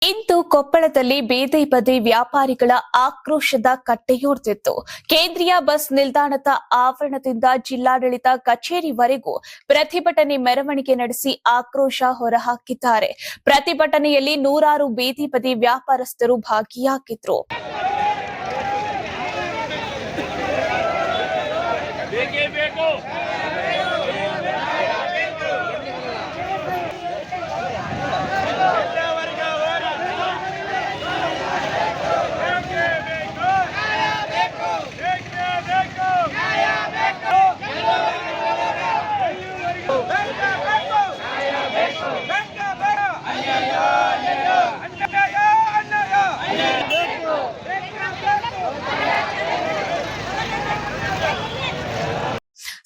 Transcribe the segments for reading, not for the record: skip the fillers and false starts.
ಇಂದು ಕೊಪ್ಪಳದಲ್ಲಿ ಬೀದಿ ಬದಿ ವ್ಯಾಪಾರಿಗಳ ಆಕ್ರೋಶದ ಕಟ್ಟೆಯೊಡೆದಿತ್ತು. ಕೇಂದ್ರೀಯ ಬಸ್ ನಿಲ್ದಾಣದ ಆವರಣದಿಂದ ಜಿಲ್ಲಾಡಳಿತ ಕಚೇರಿವರೆಗೂ ಪ್ರತಿಭಟನೆ ಮೆರವಣಿಗೆ ನಡೆಸಿ ಆಕ್ರೋಶ ಹೊರಹಾಕಿದ್ದಾರೆ. ಪ್ರತಿಭಟನೆಯಲ್ಲಿ ನೂರಾರು ಬೀದಿ ಬದಿ ವ್ಯಾಪಾರಸ್ಥರು ಭಾಗಿಯಾಗಿದ್ರು.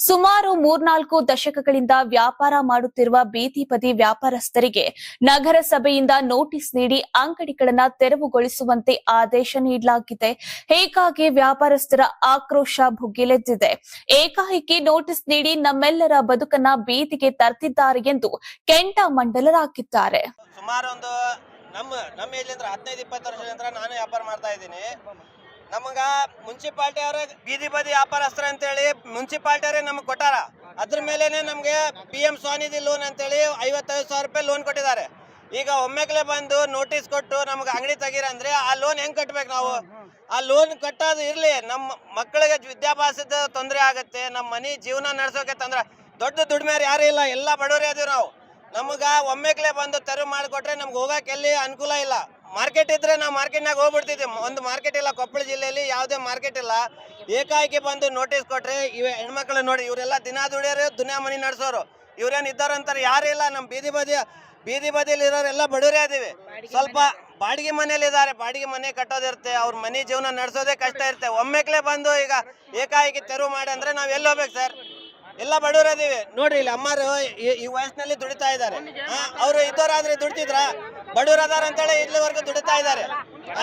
ಸುಮಾರು 3-4 ದಶಕಗಳಿಂದ ವ್ಯಾಪಾರ ಮಾಡುತ್ತಿರುವ ಬೀದಿ ಬದಿ ವ್ಯಾಪಾರಸ್ಥರಿಗೆ ನಗರಸಭೆಯಿಂದ ನೋಟಿಸ್ ನೀಡಿ ಅಂಗಡಿಗಳನ್ನು ತೆರವುಗೊಳಿಸುವಂತೆ ಆದೇಶ ನೀಡಲಾಗಿದೆ. ಹೀಗಾಗಿ ವ್ಯಾಪಾರಸ್ಥರ ಆಕ್ರೋಶ ಭುಗಿಲೆದ್ದಿದೆ. ಏಕಾಏಕಿ ನೋಟಿಸ್ ನೀಡಿ ನಮ್ಮೆಲ್ಲರ ಬದುಕನ್ನ ಬೀದಿಗೆ ತರ್ತಿದ್ದಾರೆ ಎಂದು ಕೆಂಡಾಮಂಡಲರಾಗಿದ್ದಾರೆ. ಸುಮಾರು ನಮ್ಮ ಏಜ್ಲಿಂದ 15-20 ವರ್ಷದಿಂದ ನಾನು ವ್ಯಾಪಾರ ಮಾಡ್ತಾ ಇದ್ದೀನಿ. ನಮಗ ಮುನ್ಸಿಪಾಲ್ಟಿ ಅವರೇ ಬೀದಿ ಬದಿ ವ್ಯಾಪಾರಸ್ಥರು ಅಂತೇಳಿ ಮುನ್ಸಿಪಾಲ್ಟಿ ಅವರೇ ನಮಗೆ ಕೊಟ್ಟಾರ. ಅದ್ರ ಮೇಲೇನೆ ನಮಗೆ PM ಸ್ವಾನಿಧಿ ಲೋನ್ ಅಂತೇಳಿ 55,000 ರೂಪಾಯಿ ಲೋನ್ ಕೊಟ್ಟಿದ್ದಾರೆ. ಈಗ ಒಮ್ಮೆಗ್ಲೆ ಬಂದು ನೋಟಿಸ್ ಕೊಟ್ಟು ನಮ್ಗೆ ಅಂಗಡಿ ತೆಗೀರಂದ್ರೆ ಆ ಲೋನ್ ಹೆಂಗ್ ಕಟ್ಬೇಕು? ನಾವು ಆ ಲೋನ್ ಕಟ್ಟೋದು ಇರ್ಲಿ, ನಮ್ಮ ಮಕ್ಕಳಿಗೆ ವಿದ್ಯಾಭ್ಯಾಸದ ತೊಂದರೆ ಆಗುತ್ತೆ, ನಮ್ಮ ಮನೆ ಜೀವನ ನಡೆಸೋಕೆ ತೊಂದರೆ. ದೊಡ್ಡ ದುಡಿಮೆಯರು ಯಾರು ಇಲ್ಲ, ಎಲ್ಲ ಬಡವರೇ ಅದೀವಿ ನಾವು. ನಮಗ ಒಮ್ಮೆಗ್ಲೆ ಬಂದು ತೆರವು ಮಾಡಿಕೊಟ್ರೆ ನಮ್ಗೆ ಹೋಗಕ್ಕೆ ಎಲ್ಲಿ ಅನುಕೂಲ ಇಲ್ಲ. ಮಾರ್ಕೆಟ್ ಇದ್ರೆ ನಾವು ಮಾರ್ಕೆಟ್ನಾಗ ಹೋಗ್ಬಿಡ್ತಿದ್ವಿ. ಒಂದು ಮಾರ್ಕೆಟ್ ಇಲ್ಲ, ಕೊಪ್ಪಳ ಜಿಲ್ಲೆಯಲ್ಲಿ ಯಾವುದೇ ಮಾರ್ಕೆಟ್ ಇಲ್ಲ. ಏಕಾಏಕಿ ಬಂದು ನೋಟಿಸ್ ಕೊಟ್ರೆ ಇವ ಹೆಣ್ಮಕ್ಳು ನೋಡಿ, ಇವರೆಲ್ಲ ದಿನ ದುಡಿಯೋರು, ದುನಿಯಾ ಮನೆ ನಡೆಸೋರು. ಇವ್ರೇನು ಇದ್ದಾರಂತಾರೆ ಯಾರು ಇಲ್ಲ. ನಮ್ಮ ಬೀದಿ ಬದಿಯಲ್ಲಿ ಇರೋರೆಲ್ಲ ಬಡವರೇ ಅದೀವಿ. ಸ್ವಲ್ಪ ಬಾಡಿಗೆ ಮನೇಲಿ ಇದ್ದಾರೆ, ಬಾಡಿಗೆ ಮನೆ ಕಟ್ಟೋದಿರುತ್ತೆ, ಅವ್ರ ಮನೆ ಜೀವನ ನಡೆಸೋದೇ ಕಷ್ಟ ಇರುತ್ತೆ. ಒಮ್ಮೆಗ್ಲೆ ಬಂದು ಈಗ ಏಕಾಏಕಿ ತೆರವು ಮಾಡಿ ಅಂದ್ರೆ ನಾವು ಎಲ್ಲಿ ಹೋಗ್ಬೇಕು ಸರ್? ಎಲ್ಲ ಬಡವರು ಅದೀವಿ ನೋಡ್ರಿ. ಇಲ್ಲಿ ಅಮ್ಮರು ಈ ವಯಸ್ಸಿನಲ್ಲಿ ದುಡಿತಾ ಇದ್ದಾರೆ. ಅವರು ಇದ್ದವರಾದ್ರೆ ದುಡ್ತಿದ್ರ, ಬಡವರು ಅದಾರ ಅಂತೇಳಿ ಇಲ್ಲಿವರೆಗೂ ದುಡಿತಾ ಇದ್ದಾರೆ.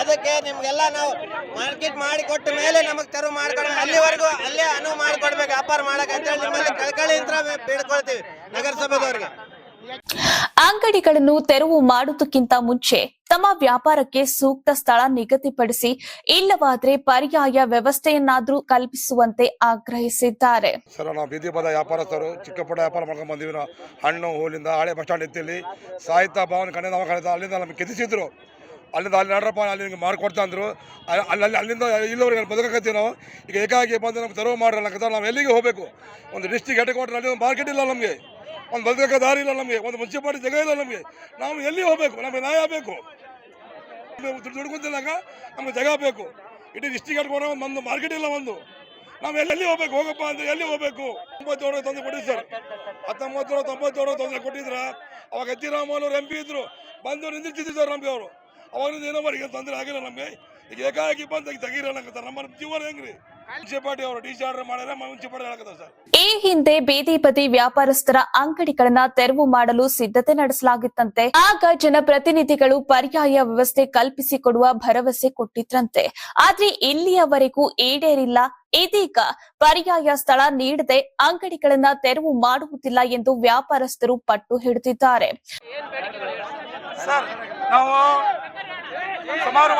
ಅದಕ್ಕೆ ನಿಮ್ಗೆಲ್ಲ ನಾವು ಮಾರ್ಕೆಟ್ ಮಾಡಿ ಕೊಟ್ಟ ಮೇಲೆ ನಮಗ್ ತೆರವು ಮಾಡ್ಕೊಂಡು ಅಲ್ಲಿವರೆಗೂ ಅಲ್ಲೇ ಅನುವು ಮಾಡಿಕೊಡ್ಬೇಕು ವ್ಯಾಪಾರ ಮಾಡಕ್ ಅಂತೇಳಿ ನಿಮ್ಮಲ್ಲಿ ಕಳ್ಕಳಿಯಿಂದ ಬೇಡ್ಕೊಳ್ತೀವಿ ನಗರಸಭೆದವ್ರಿಗೆ. ಅಂಗಡಿಗಳನ್ನು ತೆರವು ಮಾಡುವುದಕ್ಕಿಂತ ಮುಂಚೆ ತಮ್ಮ ವ್ಯಾಪಾರಕ್ಕೆ ಸೂಕ್ತ ಸ್ಥಳ ನಿಗದಿಪಡಿಸಿ, ಇಲ್ಲವಾದ್ರೆ ಪರ್ಯಾಯ ವ್ಯವಸ್ಥೆಯನ್ನಾದ್ರೂ ಕಲ್ಪಿಸುವಂತೆ ಆಗ್ರಹಿಸಿದ್ದಾರೆ. ಸರ್, ನಾವು ಬೀದಿ ಬದ ವ್ಯಾಪಾರಸ್ಥರು ಚಿಕ್ಕಪುಟ್ಟ ವ್ಯಾಪಾರ ಮಾಡ್ಕೊಂಡು ಬಂದಿವಿ. ನಾವು ಹಣ್ಣು ಹೂಲಿಂದ ಹಳೆ ಬಸ್ ಸ್ಟ್ಯಾಂಡ್ ಎತ್ತಿಲ್ಲಿ ಸಾಹಿತ್ಯ ಭವನ ಕಡೆ ನಾವು ಅಲ್ಲಿಂದ ನಮಗೆ ಕೆದಿಸಿದ್ರು. ಅಲ್ಲಿಂದ ಅಲ್ಲಿ ನಡ್ರಪ್ಪ, ಅಲ್ಲಿ ನಿಮ್ಗೆ ಮಾಡ್ಕೊಡ್ತಾ ಅಂದರು. ಅಲ್ಲಿಂದ ಇಲ್ಲಿವರೆಗೆ ಬದುಕತ್ತೀವಿ ನಾವು. ಈಗ ಏಕಾಗಿ ಬಂದು ನಮ್ಗೆ ತೆರವು ಮಾಡ್ರಲ್ಲ, ನಾವು ಎಲ್ಲಿಗೆ ಹೋಗಬೇಕು? ಒಂದು ಡಿಸ್ಟಿಕ್ ಹೆಡ್ ಕ್ವಾರ್ಟರ್ ಅಲ್ಲಿ ಒಂದು ಮಾರ್ಕೆಟ್ ಇಲ್ಲ, ನಮಗೆ ಒಂದು ಬದುಕ ದಾರಿ ಇಲ್ಲ, ನಮಗೆ ಒಂದು ಮುನ್ಸಿಪಾಲಿಟಿ ಜಾಗ ಇಲ್ಲ. ನಮಗೆ ನಾವು ಎಲ್ಲಿ ಹೋಗಬೇಕು? ನಮಗೆ ನ್ಯಾಯ ಬೇಕು. ದುಡ್ಕೊಂತಿಲ್ಲಾಗ ನಮ್ಗೆ ಜಾಗ ಬೇಕು. ಇಡೀ ಡಿಸ್ಟಿಕ್ ಹೆಡ್ ಕ್ವಾರ್ಟರ್ ಒಂದು ಮಾರ್ಕೆಟ್ ಇಲ್ಲ. ನಾವು ಎಲ್ಲಿ ಹೋಗ್ಬೇಕು? ಹೋಗಪ್ಪ ಅಂತ ಎಲ್ಲಿ ಹೋಗಬೇಕು? 97 ತೊಂದರೆ ಕೊಟ್ಟಿದ್ದು ಸರ್. 1997 ತೊಂದರೆ ಕೊಟ್ಟಿದ್ರ. ಅವಾಗ ಅತ್ತಿರಾಮನ್ ಅವರು MP ಇದ್ರು, ಬಂದು ನಿಂದಿರ್ತಿದ್ರು ಸರ್ ನಮಗೆ. ಅವರು ಅವಾಗಿಂದ ಏನೋ ಮಾಡಿ ತೊಂದರೆ ಆಗಿಲ್ಲ ನಮಗೆ. ಈಗ ಏಕಾಏಕಿ ಬಂದು ತೆಗೀರಲ್ಲಕತ್ತಾರೆ. ನಮ್ಮ ಜೀವನ ಹೆಂಗ್ರಿ? ಮುನ್ಸಿಪಾಲಿಟಿ ಅವರು ಡಿಸಿ ಆರ್ಡರ್ ಮಾಡ್ಯಾರ, ಮುನ್ಸಿಪಾಲಿಟಿ ಹೇಳಕತ್ತಾರೆ ಸರ್. ಈ ಹಿಂದೆ ಬೀದಿ ಬದಿ ವ್ಯಾಪಾರಸ್ಥರ ಅಂಗಡಿಗಳನ್ನ ತೆರವು ಮಾಡಲು ಸಿದ್ಧತೆ ನಡೆಸಲಾಗಿತ್ತಂತೆ. ಆಗ ಜನಪ್ರತಿನಿಧಿಗಳು ಪರ್ಯಾಯ ವ್ಯವಸ್ಥೆ ಕಲ್ಪಿಸಿಕೊಡುವ ಭರವಸೆ ಕೊಟ್ಟಿದ್ರಂತೆ. ಆದ್ರೆ ಇಲ್ಲಿಯವರೆಗೂ ಈಡೇರಿಲ್ಲ. ಇದೀಗ ಪರ್ಯಾಯ ಸ್ಥಳ ನೀಡದೆ ಅಂಗಡಿಗಳನ್ನ ತೆರವು ಮಾಡುವುದಿಲ್ಲ ಎಂದು ವ್ಯಾಪಾರಸ್ಥರು ಪಟ್ಟು ಹಿಡಿದಿದ್ದಾರೆ. ಸುಮಾರು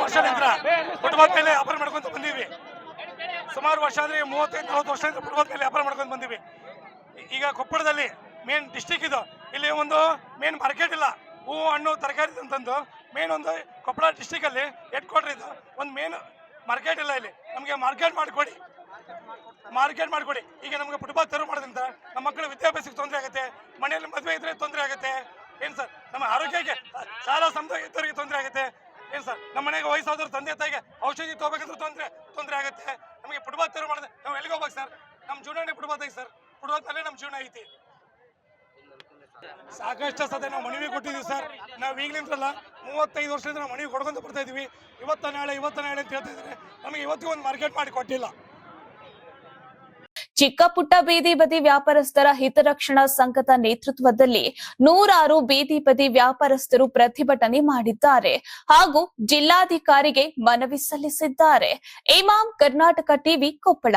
ವರ್ಷದಿಂದ ಫುಟ್ಬಾಲ್ ಮೇಲೆ ವ್ಯಾಪಾರ ಮಾಡ್ಕೊಂತ ಬಂದೀವಿ. ಸುಮಾರು ವರ್ಷ ಅಂದ್ರೆ 35-40 ವರ್ಷದಿಂದ ಫುಟ್ಬಾಲ್ ಮೇಲೆ ವ್ಯಾಪಾರ ಮಾಡ್ಕೊಂಡು ಬಂದೀವಿ. ಈಗ ಕೊಪ್ಪಳದಲ್ಲಿ ಮೇನ್ ಡಿಸ್ಟಿಕ್ ಇದು, ಇಲ್ಲಿ ಒಂದು ಮೇನ್ ಮಾರ್ಕೆಟ್ ಇಲ್ಲ. ಹೂವು ಹಣ್ಣು ತರಕಾರಿ ಅಂತಂದು ಮೇನ್ ಒಂದು ಕೊಪ್ಪಳ ಡಿಸ್ಟಿಕ್ ಅಲ್ಲಿ ಹೆಡ್ ಕ್ವಾರ್ಟರ್ ಇದು. ಒಂದು ಮೇನ್ ಮಾರ್ಕೆಟ್ ಇಲ್ಲ. ಇಲ್ಲಿ ನಮಗೆ ಮಾರ್ಕೆಟ್ ಮಾಡಿಕೊಡಿ. ಈಗ ನಮಗೆ ಫುಟ್ಬಾಲ್ ತೆರವು ಮಾಡೋದ್ರಿಂದ ನಮ್ಮ ಮಕ್ಕಳ ವಿದ್ಯಾಭ್ಯಾಸಕ್ಕೆ ತೊಂದರೆ ಆಗುತ್ತೆ, ಮನೆಯಲ್ಲಿ ಮದುವೆ ಇದ್ರೆ ತೊಂದರೆ ಆಗುತ್ತೆ. ಏನು ಸರ್, ನಮ್ಮ ಆರೋಗ್ಯಕ್ಕೆ ಸಾಲ ಸಮೃದ್ಧ ಇದ್ದವರಿಗೆ ತೊಂದರೆ ಆಗುತ್ತೆ. ಏನು ಸರ್, ನಮ್ಮ ಮನೆಗೆ ವಯಸ್ಸಾದ್ರು ತಂದೆ ತಾಯಿಗೆ ಔಷಧಿ ತಗೋಬೇಕಂದ್ರೆ ತೊಂದರೆ ಆಗುತ್ತೆ. ನಮಗೆ ಫುಟ್ಬಾಲ್ ತೆರವು ಮಾಡಿದ್ರೆ ನಾವು ಎಲ್ಲಿಗೆ ಹೋಗ್ಬೇಕು ಸರ್? ನಮ್ಮ ಜೀವನನೇ ಫುಟ್ಬಾಲ್ ಐತಿ ಸರ್. ಫುಟ್ಬಾಲ್ ಮೇಲೆ ನಮ್ಮ ಜೀವನ ಐತಿ. ಸಾಕಷ್ಟು ಸದ್ಯ ನಾವು ಮನವಿ ಕೊಟ್ಟಿದ್ದೀವಿ ಸರ್. ನಾವು ಈಗಲಿಂದಲ್ಲ 35 ವರ್ಷದಿಂದ ನಾವು ಮನವಿ ಕೊಡ್ಕೊಂತ ಬರ್ತಾ ಇದೀವಿ. ಇವತ್ತ ನಾಳೆ ಅಂತ ಹೇಳ್ತಾ ಇದ್ದಾರೆ. ನಮಗೆ ಇವತ್ತಿಗೂ ಒಂದು ಮಾರ್ಕೆಟ್ ಮಾಡಿ ಕೊಟ್ಟಿಲ್ಲ. ಚಿಕ್ಕ ಪುಟ್ಟ ಬೀದಿ ಬದಿ ವ್ಯಾಪಾರಸ್ಥರ ಹಿತರಕ್ಷಣಾ ಸಂಘದ ನೇತೃತ್ವದಲ್ಲಿ ನೂರಾರು ಬೀದಿ ಬದಿ ವ್ಯಾಪಾರಸ್ಥರು ಪ್ರತಿಭಟನೆ ಮಾಡಿದ್ದಾರೆ ಹಾಗೂ ಜಿಲ್ಲಾಧಿಕಾರಿಗೆ ಮನವಿ ಸಲ್ಲಿಸಿದ್ದಾರೆ. ಇಮಾಮ್ ಕರ್ನಾಟಕ ಟಿವಿ ಕೊಪ್ಪಳ.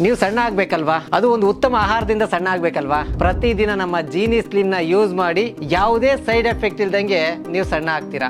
ನೀವು ಸಣ್ಣ ಆಗ್ಬೇಕಲ್ವಾ, ಅದು ಒಂದು ಉತ್ತಮ ಆಹಾರದಿಂದ ಸಣ್ಣ ಆಗ್ಬೇಕಲ್ವಾ. ಪ್ರತಿದಿನ ನಮ್ಮ ಜೀನಿ ಸ್ಲಿಮ್ ನ ಯೂಸ್ ಮಾಡಿ ಯಾವುದೇ ಸೈಡ್ ಎಫೆಕ್ಟ್ ಇಲ್ದಂಗೆ ನೀವು ಸಣ್ಣ ಆಗ್ತೀರಾ.